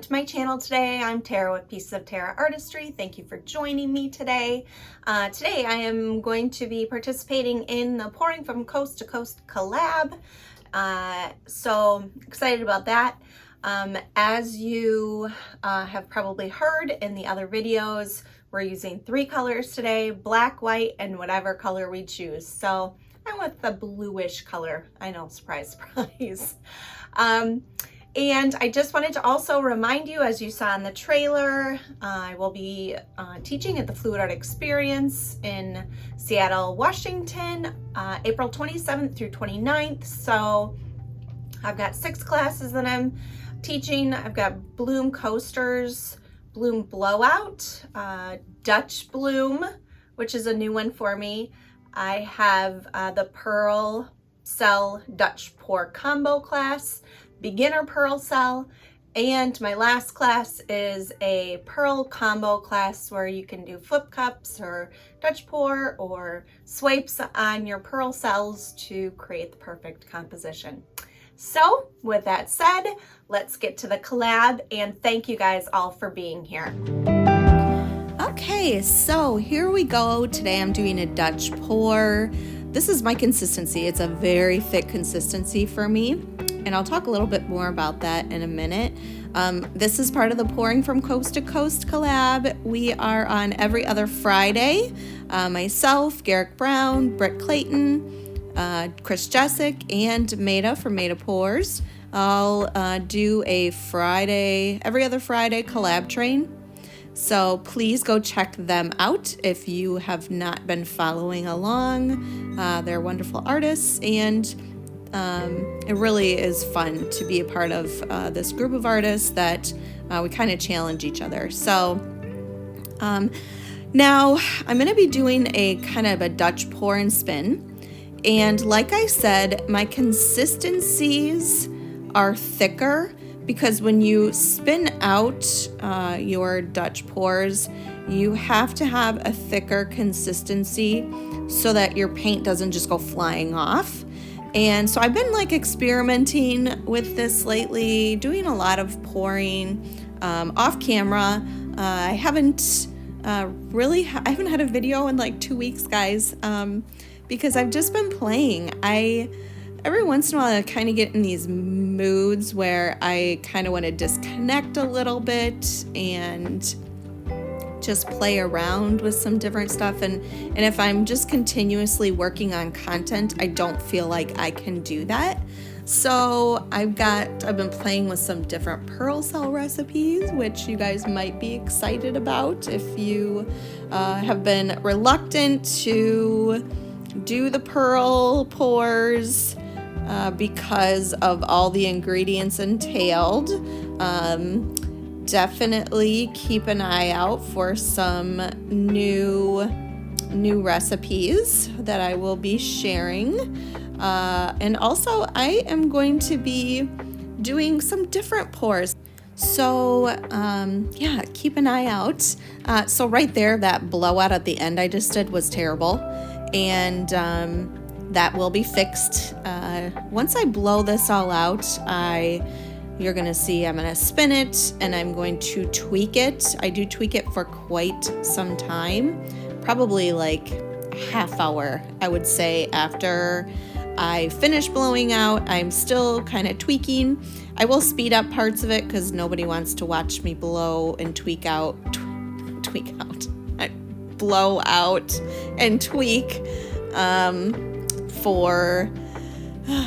welcome to my channel today. I'm Tara with Pieces of Tara Artistry. Thank you for joining me today. Today I am going to be participating in the Pouring from Coast to Coast collab. So excited about that. As you have probably heard in the other videos, we're using 3 colors today: black, white, and whatever color we choose. So I went with the bluish color. I know, surprise, surprise. And I just wanted to also remind you, as you saw in the trailer, I will be teaching at the Fluid Art Experience in Seattle, Washington, April 27th through 29th. So I've got 6 classes that I'm teaching. I've got Bloom Coasters, Bloom Blowout, Dutch Bloom, which is a new one for me. I have the Pearl Cell Dutch Pour Combo class, Beginner Pearl Cell, and my last class is a Pearl Combo class where you can do flip cups or Dutch pour or swipes on your pearl cells to create the perfect composition. So with that said, let's get to the collab, and thank you guys all for being here. Okay, so here we go. Today I'm doing a Dutch pour. This is my consistency. It's a very thick consistency for me, and I'll talk a little bit more about that in a minute. This is part of the Pouring from Coast to Coast collab. We are on every other Friday. Myself, Garrick Brown, Britt Clayton, Chris Jessic, and Maida from Maida Pours. I'll do a Friday, every other Friday collab train. So please go check them out if you have not been following along. They're wonderful artists, and it really is fun to be a part of this group of artists that we kind of challenge each other. So now I'm going to be doing a kind of a Dutch pour and spin. And like I said, my consistencies are thicker because when you spin out your Dutch pours, you have to have a thicker consistency so that your paint doesn't just go flying off. And so I've been like experimenting with this lately, doing a lot of pouring off camera. I haven't had a video in like 2 weeks, guys, because I've just been playing. Every once in a while I kind of get in these moods where I kind of want to disconnect a little bit and just play around with some different stuff, and if I'm just continuously working on content, I don't feel like I can do that. So I've been playing with some different pearl cell recipes, which you guys might be excited about if you have been reluctant to do the pearl pours because of all the ingredients entailed. Definitely keep an eye out for some new recipes that I will be sharing. And also I am going to be doing some different pours. So yeah, keep an eye out. So right there, that blowout at the end I just did was terrible. And that will be fixed. Once I blow this all out, you're gonna see I'm gonna spin it and I'm going to tweak it. I do tweak it for quite some time, probably like a half hour, I would say. After I finish blowing out, I'm still kind of tweaking. I will speed up parts of it because nobody wants to watch me blow and blow out and tweak for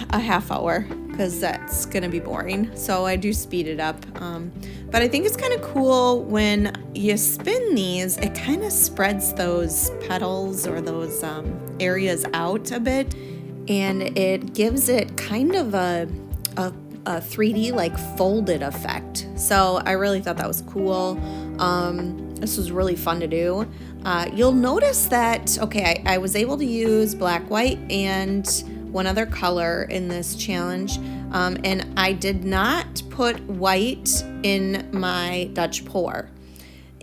a half hour, because that's gonna be boring. So I do speed it up, but I think it's kind of cool when you spin these, it kind of spreads those petals or those areas out a bit, and it gives it kind of a 3D like folded effect. So I really thought that was cool. This was really fun to do. You'll notice that, okay, I was able to use black, white, and one other color in this challenge, and I did not put white in my Dutch pour.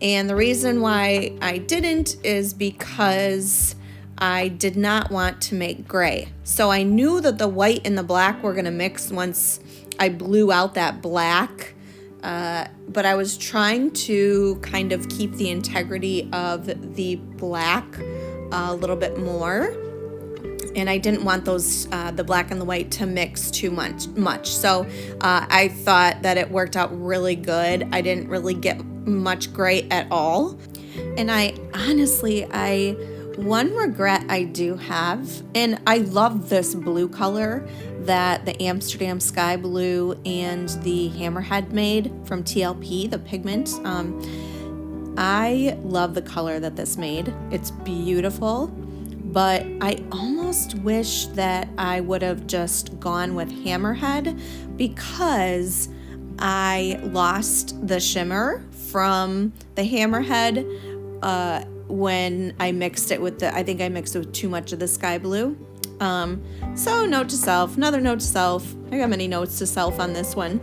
And the reason why I didn't is because I did not want to make gray. So I knew that the white and the black were gonna mix once I blew out that black but I was trying to kind of keep the integrity of the black a little bit more, and I didn't want those the black and the white to mix too much. So I thought that it worked out really good. I didn't really get much gray at all, and I honestly, one regret I do have, and I love this blue color that the Amsterdam Sky Blue and the Hammerhead made from TLP, the pigment. I love the color that this made. It's beautiful, but I almost wish that I would have just gone with Hammerhead because I lost the shimmer from the Hammerhead when I mixed it with I think I mixed it with too much of the Sky Blue. So note to self, another note to self. I got many notes to self on this one.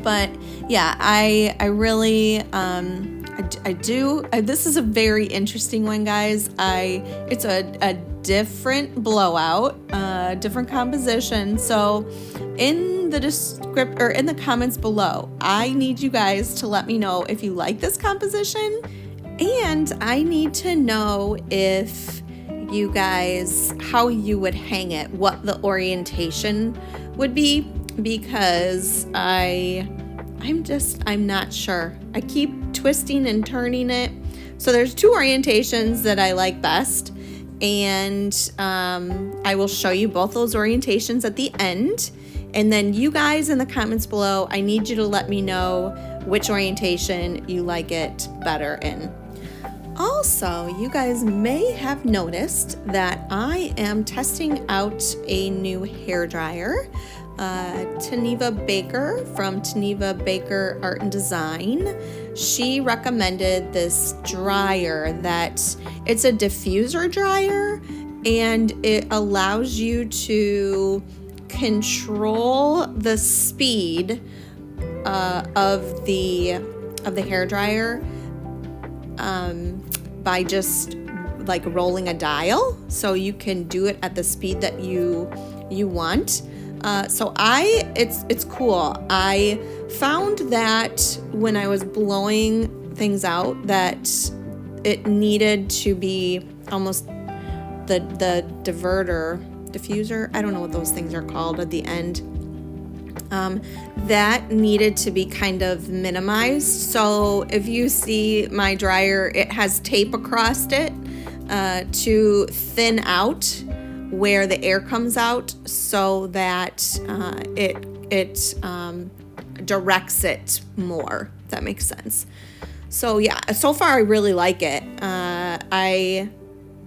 But yeah, I really, I do, this is a very interesting one, guys. It's a different blowout, different composition. So in the description or in the comments below, I need you guys to let me know if you like this composition, and I need to know if you guys, how you would hang it, what the orientation would be, because I'm not sure. I keep twisting and turning it. So there's two orientations that I like best, and I will show you both those orientations at the end. And then you guys in the comments below, I need you to let me know which orientation you like it better in. Also, you guys may have noticed that I am testing out a new hair dryer. Taneva Baker from Taneva Baker Art and Design. She recommended this dryer that it's a diffuser dryer, and it allows you to control the speed of the hair dryer by just like rolling a dial, so you can do it at the speed that you want. So it's cool. I found that when I was blowing things out that it needed to be almost the diffuser, I don't know what those things are called at the end, that needed to be kind of minimized. So if you see my dryer, it has tape across it to thin out where the air comes out, so that it directs it more, if that makes sense. So yeah, so far I really like it. I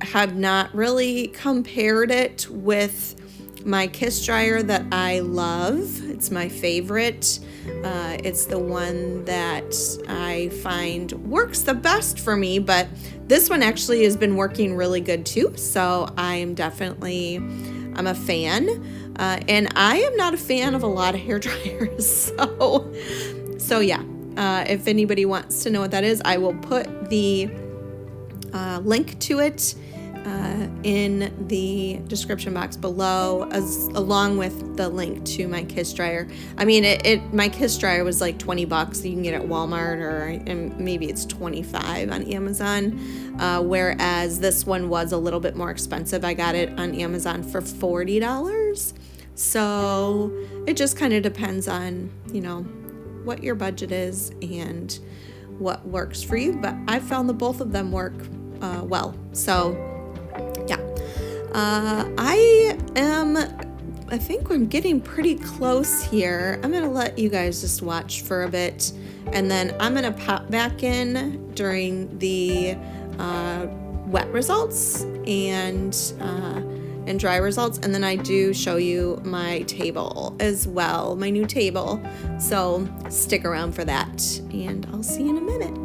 have not really compared it with my Kiss dryer that I love. It's my favorite. It's the one that I find works the best for me, but this one actually has been working really good too. So I'm a fan. And I am not a fan of a lot of hair dryers. So yeah, if anybody wants to know what that is, I will put the link to it in the description box below, along with the link to my Kiss dryer. I mean, my Kiss dryer was like $20. You can get it at Walmart, and maybe it's $25 on Amazon, whereas this one was a little bit more expensive. I got it on Amazon for $40. So it just kind of depends on, what your budget is and what works for you. But I found that both of them work well. So yeah, I think I'm getting pretty close here. I'm gonna let you guys just watch for a bit, and then I'm gonna pop back in during the wet results and dry results, and then I do show you my table as well, my new table. So stick around for that, and I'll see you in a minute.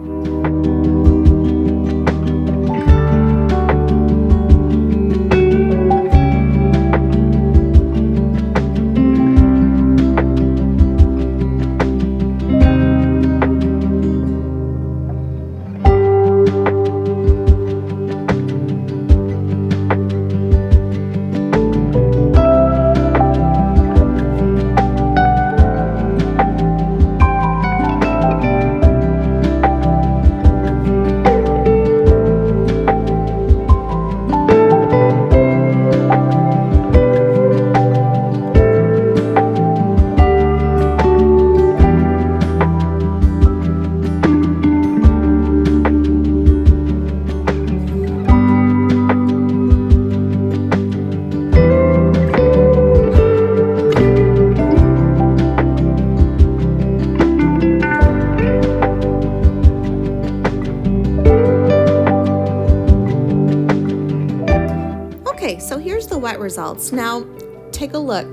Okay, so here's the wet results. Now, take a look.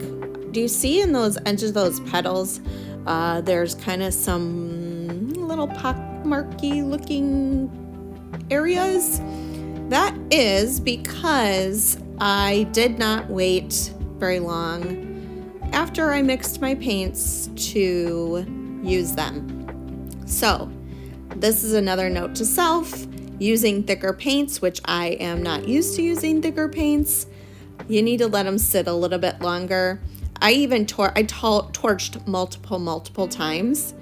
Do you see in those edges of those petals, there's kind of some little pockmarky looking areas? That is because I did not wait very long after I mixed my paints to use them. So this is another note to self. Using thicker paints, which I am not used to using thicker paints, you need to let them sit a little bit longer. I even torched multiple times,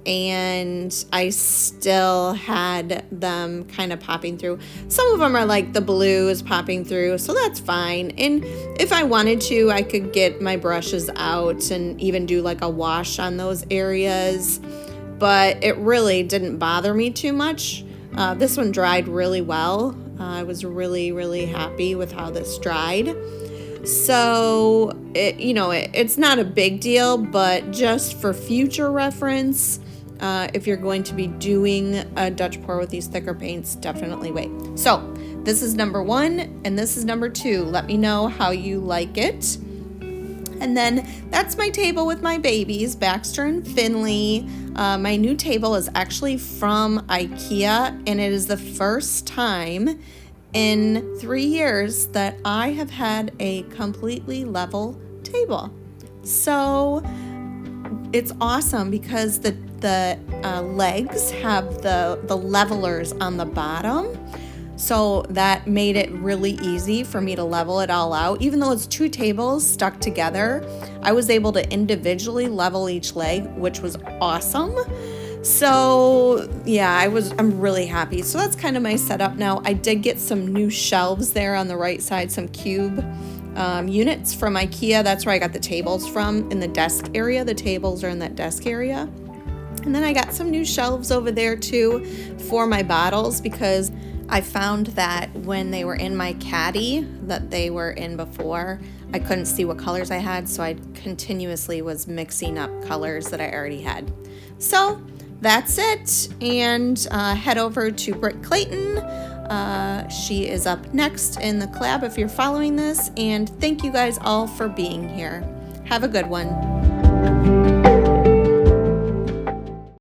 and I still had them kind of popping through. Some of them are like the blue is popping through, so that's fine. And if I wanted to, I could get my brushes out and even do like a wash on those areas, but it really didn't bother me too much. This one dried really well. I was really happy with how this dried. So, it's not a big deal, but just for future reference, if you're going to be doing a Dutch pour with these thicker paints, definitely wait. So, this is number 1, and this is number 2. Let me know how you like it. And then that's my table with my babies, Baxter and Finley. My new table is actually from IKEA, and it is the first time in 3 years that I have had a completely level table. So it's awesome because the legs have the levelers on the bottom. So that made it really easy for me to level it all out. Even though it's 2 tables stuck together, I was able to individually level each leg, which was awesome. So yeah, I'm really happy. So that's kind of my setup now. I did get some new shelves there on the right side, some cube units from IKEA. That's where I got the tables from, in the desk area. The tables are in that desk area. And then I got some new shelves over there too for my bottles, because I found that when they were in my caddy that they were in before, I couldn't see what colors I had, so I continuously was mixing up colors that I already had. So that's it, and head over to Britt Clayton. She is up next in the collab if you're following this, and thank you guys all for being here. Have a good one.